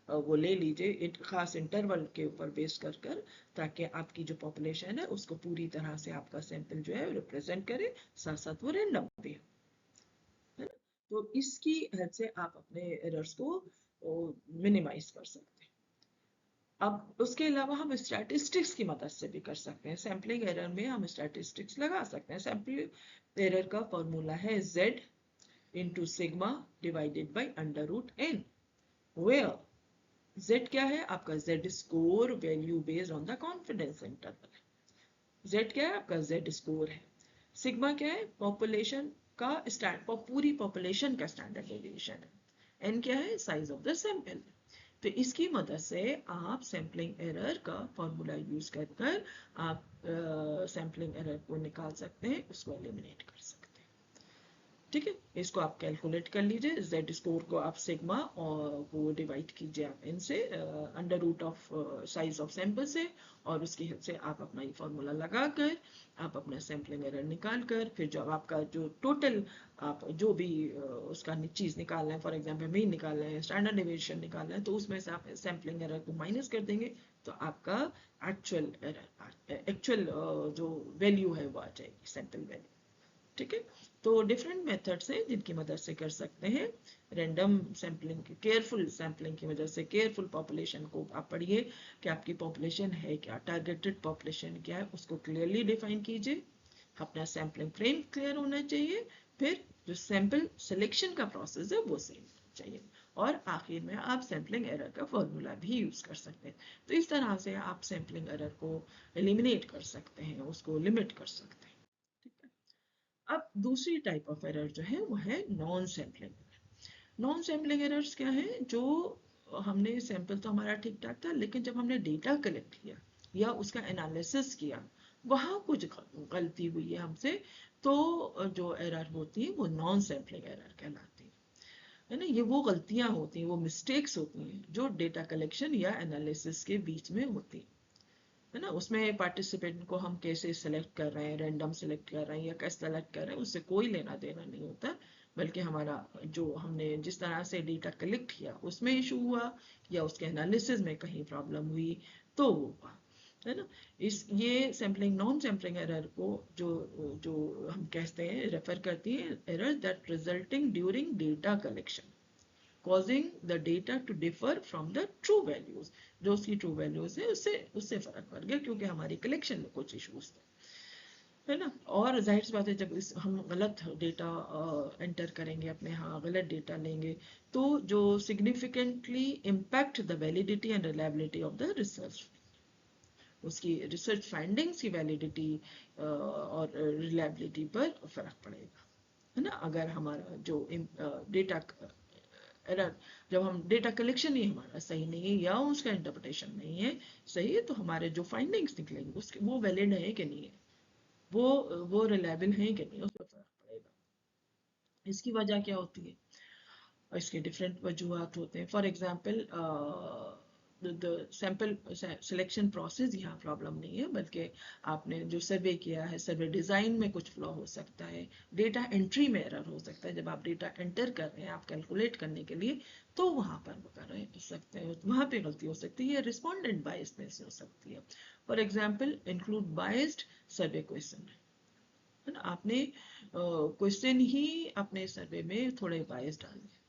Speaker 1: वो ले लीजिए एक खास इंटरवल के ऊपर बेस कर कर, ताकि आपकी जो पॉपुलेशन है उसको पूरी तरह से आपका सैंपल जो है रिप्रेजेंट करे, साथ साथ वो रैंडम भी है ना। तो इसकी हेल्प से आप अपने एरर्स को मिनिमाइज कर सकते हैं। अब उसके अलावा हम स्टैटिस्टिक्स की मदद से भी कर सकते हैं। सैम्पलिंग एरर में हम स्टैटिस्टिक्स लगा सकते हैं। सैम्पलिंग एरर का फॉर्मूला है z into sigma divided by under root n, where z क्या है आपका, z score value based on the confidence interval. z क्या है आपका, z स्कोर है। सिग्मा क्या है, पॉपुलेशन का पूरी पॉपुलेशन का स्टैंडर्ड डेविएशन है। n क्या है, साइज ऑफ द सैंपल। तो इसकी मदद से आप सैम्पलिंग एरर का फॉर्मूला यूज कर आप सैम्पलिंग एरर को निकाल सकते हैं, उसको एलिमिनेट कर सकते हैं। ठीक है, इसको आप कैलकुलेट कर लीजिए। z स्कोर को आप सिग्मा और वो डिवाइड कीजिए आप इनसे under root of size of sample से, और उसकी हेल्प से आप अपना ये फॉर्मूला लगाकर आप अपना सैम्पलिंग एरर निकाल कर, फिर जो आपका जो टोटल आप जो भी उसका चीज निकालना है, फॉर एग्जांपल मीन निकालना है, स्टैंडर्ड डेविएशन निकालना है, तो उसमें से आप सैम्पलिंग एरर को माइनस कर देंगे, तो आपका एक्चुअल एरर, एक्चुअल जो वैल्यू है वो आ जाएगी, सैंपल वैल्यू। ठीक है, तो डिफरेंट मेथड्स हैं जिनकी मदद से कर सकते हैं रैंडम सैम्पलिंग की, केयरफुल सैम्पलिंग की वजह से। केयरफुल पॉपुलेशन को आप पढ़िए कि आपकी पॉपुलेशन है क्या, टारगेटेड पॉपुलेशन क्या है, उसको क्लियरली डिफाइन कीजिए, अपना सैम्पलिंग फ्रेम क्लियर होना चाहिए, फिर जो सैंपल सिलेक्शन का प्रोसेस है वो सही होना चाहिए, और आखिर में आप सैम्पलिंग एरर का फॉर्मूला भी यूज कर सकते हैं। तो इस तरह से आप सैम्पलिंग एरर को एलिमिनेट कर सकते हैं, उसको लिमिट कर सकते हैं। अब दूसरी टाइप ऑफ एरर जो है वो है non sampling. Non sampling errors क्या है, जो हमने सैंपल तो हमारा ठीक ठाक था, लेकिन जब हमने डेटा कलेक्ट किया या उसका एनालिसिस किया वहां कुछ गलती हुई है हमसे, तो जो एरर होती है वो नॉन सैम्पलिंग एरर कहलाती है ना। ये वो गलतियां होती हैं, वो मिस्टेक्स होती हैं जो डेटा कलेक्शन या एनालिसिस के बीच में होती हैं, है ना। उसमें पार्टिसिपेंट को हम कैसे सेलेक्ट कर रहे हैं, रैंडम सेलेक्ट कर रहे हैं या कैसे सेलेक्ट कर रहे हैं, उससे कोई लेना देना नहीं होता, बल्कि हमारा जो हमने जिस तरह से डेटा कलेक्ट किया उसमें इशू हुआ या उसके एनालिसिस में कहीं प्रॉब्लम हुई तो वो हुआ, है ना। इस ये सैम्पलिंग नॉन सैम्पलिंग एरर को जो जो हम कहते हैं, रेफर करती है error that resulting during data collection causing the data to differ from the true values। जो उसकी ट्रू वैल्यूज है उससे उससे फर्क पड़ गया क्योंकि हमारी कलेक्शन में कुछ इश्यूज थे, है ना। और जाहिर सी बात है जब हम गलत डेटा एंटर करेंगे, अपने यहाँ गलत डेटा लेंगे, तो जो significantly impact the validity and reliability of the research, उसकी रिसर्च फाइंडिंग्स की वैलिडिटी और रिलायबिलिटी पर फर्क पड़ेगा, है ना। अगर हमारा जो डेटा एरर, जब हम डेटा कलेक्शन ही हमारा सही नहीं है या उसका इंटरप्रिटेशन नहीं है सही है, तो हमारे जो फाइंडिंग्स निकलेंगे उसके वो वैलिड है कि नहीं है, वो रिलायबल है कि नहीं, उस पर फर्क पड़ेगा। इसकी वजह क्या होती है, इसके डिफरेंट वजूहत होते हैं। For example the sample selection process यहाँ प्रॉब्लम नहीं है, बल्कि आपने जो सर्वे किया है, सर्वे डिज़ाइन में कुछ फ्लॉ हो सकता है, डेटा एंट्री में एरर हो सकता है, जब आप डेटा एंटर कर रहे हैं आप कैलकुलेट करने के लिए, तो वहाँ पर वो कर रहे हो सकते हैं, वहाँ पे गलती हो सकती है, या रिस्पॉन्डेंट बायसनेस हो सकती है। For example include biased survey question, है ना, आपने क्वेश्चन ही अपने सर्वे में थोड़े बायस डाल दिए,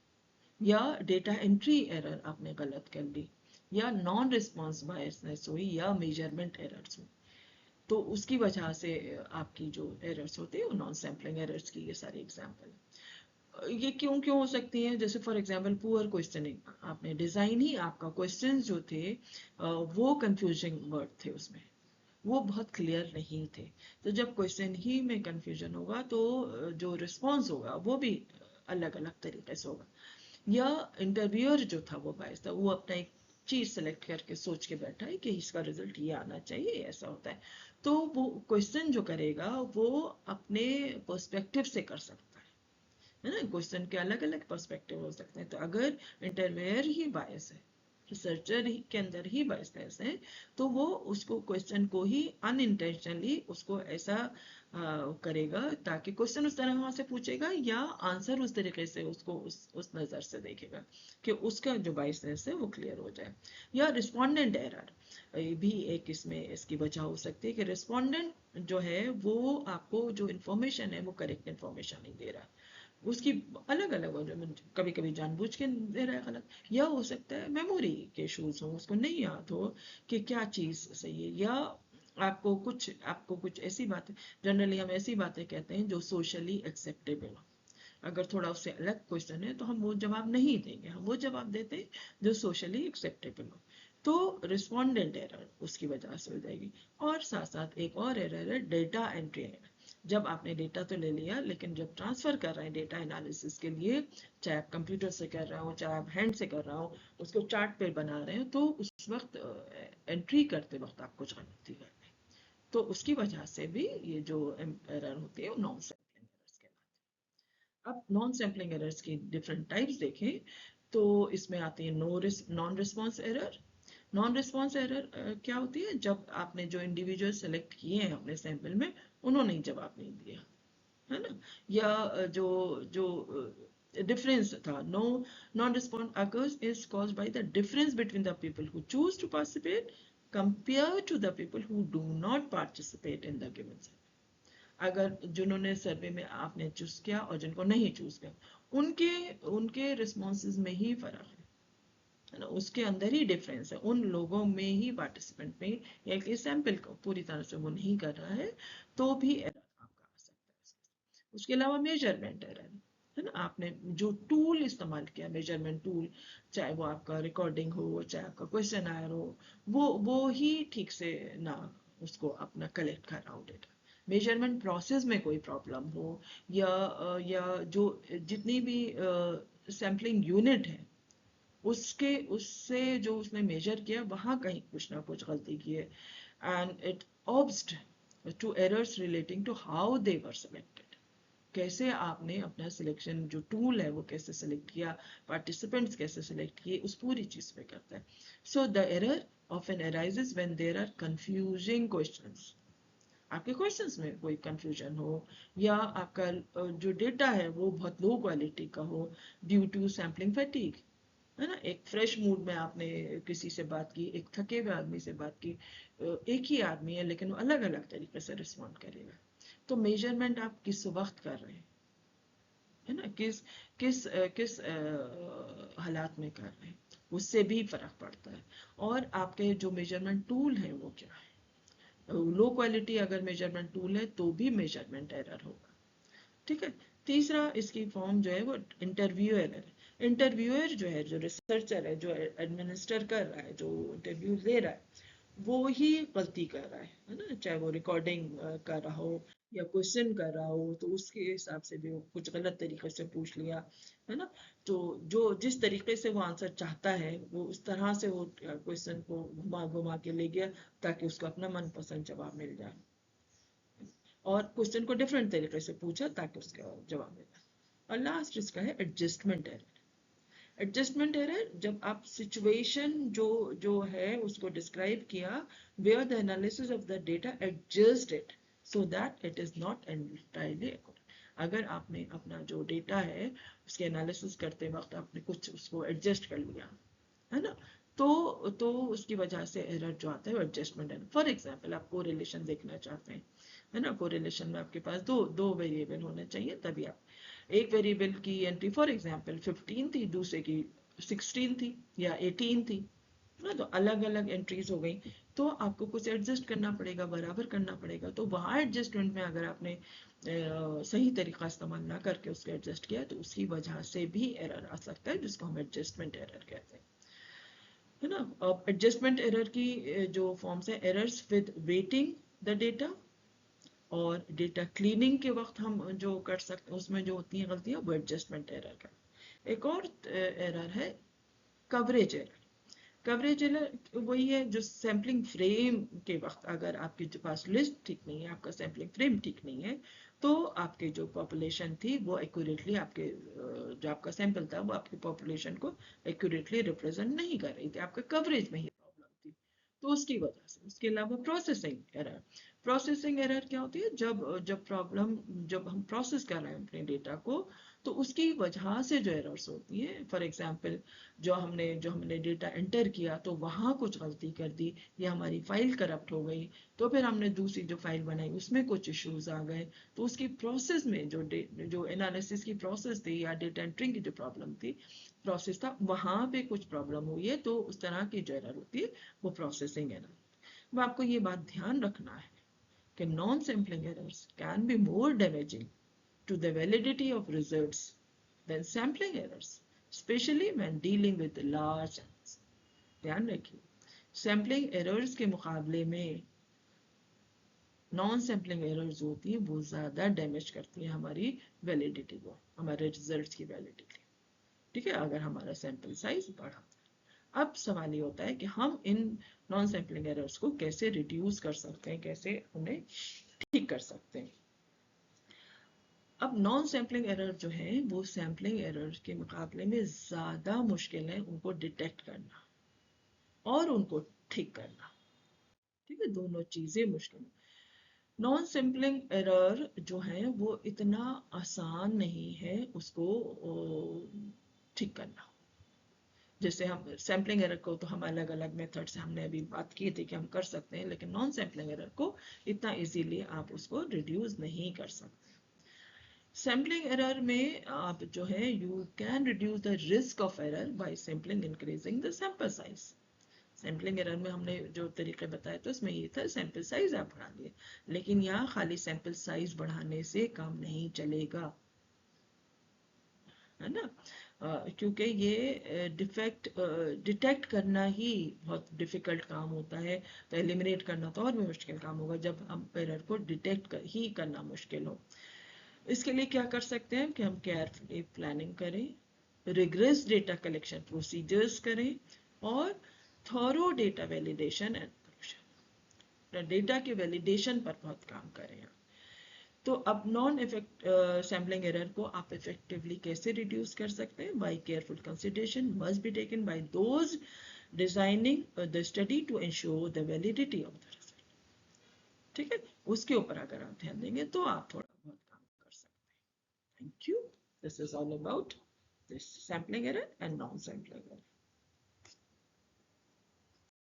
Speaker 1: या डेटा एंट्री एरर आपने गलत कर ली, या नॉन रिस्पॉन्स बायसनेस हुई, या मेजरमेंट एरर्स हुई। तो उसकी वजह से आपकी जो एरर्स होती है वो नॉन सैम्पलिंग एरर्स की ये सारी एग्जांपल। ये क्यों क्यों हो सकती है? जैसे फॉर एग्जांपल पुअर क्वेश्चनिंग, आपने डिजाइन ही आपका क्वेश्चंस जो थे वो कंफ्यूजिंग वर्ड थे उसमें, वो बहुत क्लियर नहीं थे। तो जब क्वेश्चन ही में कंफ्यूजन होगा तो जो रिस्पॉन्स होगा वो भी अलग अलग तरीके से होगा। या इंटरव्यूअर जो था वो बायस था, वो अपना एक चीज सेलेक्ट करके सोच के बैठा है कि इसका रिजल्ट ये आना चाहिए, ऐसा होता है। तो वो क्वेश्चन जो करेगा वो अपने पर्सपेक्टिव से कर सकता है ना। क्वेश्चन के अलग अलग पर्सपेक्टिव हो सकते हैं। तो अगर इंटरव्यूअर ही बायस है, रिसर्चर के अंदर ही बायसनेस है, तो वो उसको क्वेश्चन को ही अनइंटेंशनली उसको ऐसा करेगा ताकि क्वेश्चन उस तरह से पूछेगा या आंसर उस तरीके से उसको उस नजर से देखेगा कि उसका जो बायसनेस है वो क्लियर हो जाए। या रिस्पोंडेंट एरर भी एक इसमें इसकी वजह हो सकती है कि रिस्पोंडेंट जो है वो आपको जो इन्फॉर्मेशन है वो करेक्ट इन्फॉर्मेशन नहीं दे रहा है, उसकी अलग अलग वजह, कभी कभी जानबूझ के दे रहा है गलत, या हो सकता है मेमोरी के इश्यूज हो, उसको नहीं याद हो कि क्या चीज सही है, या आपको कुछ ऐसी बातें, जनरली हम ऐसी बातें कहते हैं जो सोशली एक्सेप्टेबल हो। अगर थोड़ा उससे अलग क्वेश्चन है तो हम वो जवाब नहीं देंगे, हम वो जवाब देते हैं जो सोशली एक्सेप्टेबल हो। तो रिस्पोंडेंट एरर उसकी वजह से हो जाएगी। और साथ साथ एक और एरर है डेटा एंट्री एरर। जब आपने डेटा तो ले लिया लेकिन जब ट्रांसफर कर रहे हैं डेटा एनालिसिस के लिए, चाहे आप कंप्यूटर से कर रहे हो चाहे आप हैंड से कर रहे हो, उसको चार्ट पे बना रहे हो, तो उस वक्त एंट्री करते वक्त आप कुछ गलती कर रहे हैं, तो उसकी वजह से भी ये जो एरर होती है वो नॉन सैम्पलिंग एरर्स कहलाती है। अब नॉन सैम्पलिंग एरर्स की डिफरेंट टाइप्स देखें तो इसमें आती है non response error. Non response error क्या होती है? जब आपने जो इंडिविजुअल सेलेक्ट किए हैं अपने सैंपल में, उन्होंने ही जवाब नहीं दिया, है ना। या जो जो डिफरेंस था, no non response occurs is caused by the difference between the people who choose to participate compare to the people who do not participate in the given survey. अगर जिन्होंने सर्वे में आपने चूज किया और जिनको नहीं चूज किया, उनके उनके रिस्पॉन्सेज में ही फर्क है ना, उसके अंदर ही डिफरेंस है उन लोगों में ही, पार्टिसिपेंट में, या कि सैंपल को पूरी तरह से वो नहीं कर रहा है तो भी एरर आपका आ सकता है। उसके अलावा मेजरमेंट एरर है ना, आपने जो टूल इस्तेमाल किया, मेजरमेंट टूल, चाहे वो आपका रिकॉर्डिंग हो चाहे आपका क्वेश्चन आयर हो, वो ही ठीक से ना उसको अपना कलेक्ट कर रहा हो डेटा। मेजरमेंट प्रोसेस में कोई प्रॉब्लम हो, या जो जितनी भी सैम्पलिंग यूनिट है उसके उससे जो उसने मेजर किया वहां कहीं कुछ ना कुछ गलती की है, एंड इट ऑब्स्ट to errors relating to how they were selected. कैसे आपने अपना सिलेक्शन जो टूल है वो कैसे सिलेक्ट किया, पार्टिसिपेंट्स कैसे सिलेक्ट किए, उस पूरी चीज पे करता है। So the error often arises when there are confusing questions, आपके क्वेश्चंस में कोई कंफ्यूजन हो, या आपका जो डेटा है वो बहुत लो क्वालिटी का हो ड्यू टू सैम्पलिंग फैटीग, है ना। एक फ्रेश मूड में आपने किसी से बात की, एक थके हुए आदमी से बात की, एक ही आदमी है लेकिन वो अलग अलग तरीके से रिस्पॉन्ड करेगा। तो मेजरमेंट आप किस वक्त कर रहे हैं, है ना, किस किस किस हालात में कर रहे हैं, उससे भी फर्क पड़ता है। और आपके जो मेजरमेंट टूल है वो क्या है, लो क्वालिटी अगर मेजरमेंट टूल है तो भी मेजरमेंट एरर होगा। ठीक है। तीसरा इसकी फॉर्म जो है वो इंटरव्यूअर है। इंटरव्यूअर जो है, जो रिसर्चर है, जो एडमिनिस्टर कर रहा है, जो इंटरव्यू ले रहा है, वो ही गलती कर रहा है ना, चाहे वो रिकॉर्डिंग कर रहा हो या क्वेश्चन कर रहा हो, तो उसके हिसाब से भी वो कुछ गलत तरीके से पूछ लिया, है ना। तो जो जिस तरीके से वो आंसर चाहता है वो उस तरह से वो क्वेश्चन को घुमा घुमा के ले गया ताकि उसको अपना मनपसंद जवाब मिल जाए, और क्वेश्चन को डिफरेंट तरीके से पूछा ताकि उसका जवाब मिला। और लास्ट इसका है एडजस्टमेंट एरर। एडजस्टमेंट एरर, जब आप सिचुएशन जो जो है उसको डिस्क्राइब किया, where the analysis of the data adjust it so that it is not entirely accurate. अगर आपने अपना जो डेटा है उसके एनालिसिस करते वक्त आपने कुछ उसको एडजस्ट कर लिया, है ना, तो उसकी वजह से एरर जो आता है वो एडजस्टमेंट एरर। फॉर एग्जांपल आप कोरिलेशन देखना चाहते हैं, है ना, कोरिलेशन में आपके पास दो दो वेरिएबल होने चाहिए तभी आप, एक वेरिएबल की एंट्री फॉर एग्जांपल 15 थी, दूसरे की 16 थी या 18 थी ना, तो अलग अलग एंट्रीज हो गई, तो आपको कुछ एडजस्ट करना पड़ेगा, बराबर करना पड़ेगा। तो वहाँ एडजस्टमेंट में अगर आपने सही तरीका इस्तेमाल ना करके उसको एडजस्ट किया तो उसकी वजह से भी एरर आ सकता है, जिसको हम एडजस्टमेंट एरर कहते हैं, है ना। अब एडजस्टमेंट एरर की जो फॉर्म्स है, errors with waiting the data, और डेटा क्लीनिंग के वक्त हम जो कर सकते हैं उसमें जो होती हैं गलतियां, वो एडजस्टमेंट एरर का। एक और एरर है कवरेज एरर। कवरेज एरर वही है जो सैम्पलिंग फ्रेम के वक्त, अगर आपके पास लिस्ट ठीक नहीं है, आपका सैम्पलिंग फ्रेम ठीक नहीं है, तो आपके जो पॉपुलेशन थी वो एक्यूरेटली आपके जो आपका सैंपल था वो आपकी पॉपुलेशन को एक्यूरेटली रिप्रेजेंट नहीं कर रही थी, आपके कवरेज में ही प्रॉब्लम थी। तो उसकी वजह से, उसके अलावा प्रोसेसिंग एरर। प्रोसेसिंग एरर क्या होती है, जब जब प्रॉब्लम, जब हम प्रोसेस कर रहे हैं अपने डेटा को, तो उसकी वजह से जो एरर्स होती है, फॉर एग्जांपल जो हमने डेटा एंटर किया तो वहाँ कुछ गलती कर दी, या हमारी फाइल करप्ट हो गई, तो फिर हमने दूसरी जो फाइल बनाई उसमें कुछ इश्यूज आ गए, तो उसकी प्रोसेस में जो एनालिसिस की प्रोसेस थी या डेटा एंट्रिंग की जो प्रॉब्लम थी, प्रोसेस था, वहाँ पे कुछ प्रॉब्लम हुई है, तो उस तरह की जो एरर होती है वो प्रोसेसिंग एरर। अब आपको ये बात ध्यान रखना है कि non sampling errors can be more damaging to the validity of results than sampling errors, especially when dealing with large samples. ध्यान रखिए, सैम्पलिंग एरर्स के मुकाबले में नॉन सैम्पलिंग एरर्स होती हैं वो ज़्यादा डैमेज करती हैं हमारी वैलिडिटी को, हमारे रिजल्ट्स की वैलिडिटी। ठीक है, अगर हमारा सैंपल साइज बढ़ा। अब सवाल ये होता है कि हम इन नॉन सैम्पलिंग एरर्स को कैसे रिड्यूस कर सकते हैं, कैसे उन्हें ठीक कर सकते हैं। अब नॉन सैम्पलिंग एरर जो है वो सैम्पलिंग एरर के मुकाबले में ज़्यादा मुश्किल है उनको डिटेक्ट करना और उनको ठीक करना। ठीक है, दोनों चीज़ें मुश्किल है। नॉन सैम्पलिंग एरर जो है वो इतना आसान नहीं है उसको ठीक करना। जैसे हम सैम्पलिंग एरर को तो हम अलग अलग मेथड से, हमने अभी बात की थी कि हम कर सकते हैं, लेकिन नॉन सैम्पलिंग एरर को इतना इजीली आप उसको रिड्यूस नहीं कर सकते। सैम्पलिंग एरर में आप जो है you can reduce the risk of error bye sampling increasing the sample size. Sampling error में हमने जो तरीके बताए तो उसमें ये था सैंपल साइज आप बढ़ा लिए, लेकिन यहाँ खाली सैंपल साइज बढ़ाने से काम नहीं चलेगा, है ना। क्योंकि ये डिफेक्ट डिटेक्ट करना ही बहुत डिफिकल्ट काम होता है, तो एलिमिनेट करना तो और भी मुश्किल काम होगा जब हम एरर को डिटेक्ट ही करना मुश्किल हो। इसके लिए क्या कर सकते हैं कि हम केयरफुली प्लानिंग करें, रिग्रेस डेटा कलेक्शन प्रोसीजर्स करें, और thorough data validation and correction, data के वैलिडेशन पर बहुत काम करें। तो अब नॉन इफेक्ट सैम्पलिंग एरर को आप इफेक्टिवली कैसे रिड्यूस कर सकते हैं? By careful consideration must be taken by those designing the study to ensure the validity of the result. ठीक है, उसके ऊपर अगर आप ध्यान देंगे तो आप थोड़ा बहुत काम कर सकते हैं। Thank you. This is all about this sampling error and non-sampling error.